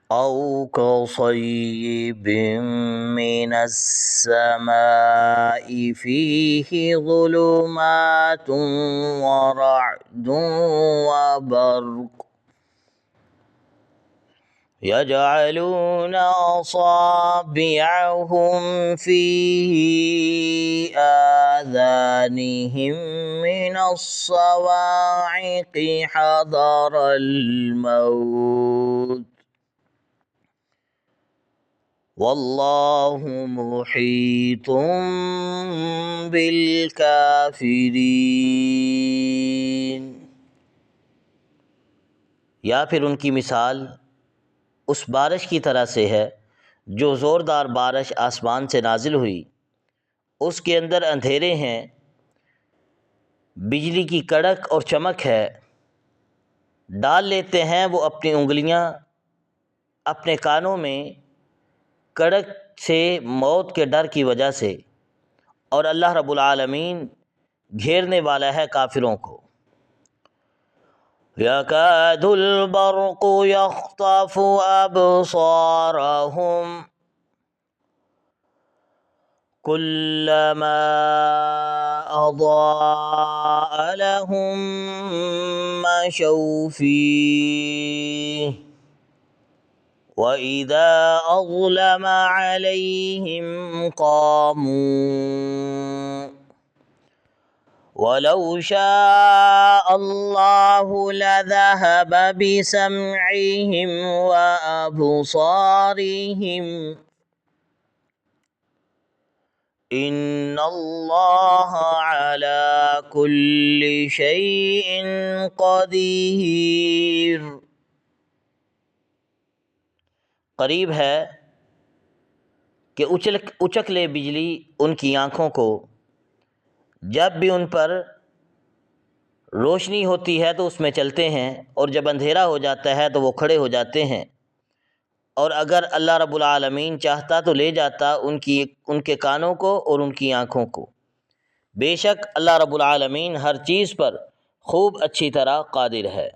औ कसय्यिबिम मिनस्समाइ फीहि ज़ुलुमातुन व रअदुन व बर्क़ यजअलून असाबिअहुम फी आज़ानिहिम मिनस्सवाइक़ि हज़रल मौत वल्लाहु मुहीतुम बिल काफिरीन। या फिर उनकी मिसाल उस बारिश की तरह से है जो ज़ोरदार बारिश आसमान से नाजिल हुई, उसके अंदर अंधेरे हैं, बिजली की कड़क और चमक है। डाल लेते हैं वो अपनी उंगलियां अपने कानों में कड़क से मौत के डर की वजह से, और अल्लाह रब्बुल आलमीन घेरने वाला है काफिरों को। यकादुल बर्क़ु यख्तफ़ु अबसारहुम कुल्लमा अज़ाअ लहुम मशौ फ़ीह व इज़ा अज़लम अलैहिम क़ामू वलौ शाअ अल्लाहु लज़हब बिसमइहिम व अबसारिहिम इन्नल्लाह अला कुल्लि शैइन क़दीर। करीब है कि उचक ले बिजली उनकी आँखों को, जब भी उन पर रोशनी होती है तो उसमें चलते हैं, और जब अंधेरा हो जाता है तो वो खड़े हो जाते हैं। और अगर अल्लाह रब्बुल आलमीन चाहता तो ले जाता उनके कानों को और उनकी आँखों को। बेशक अल्लाह रब्बुल आलमीन हर चीज़ पर खूब अच्छी तरह कादिर है।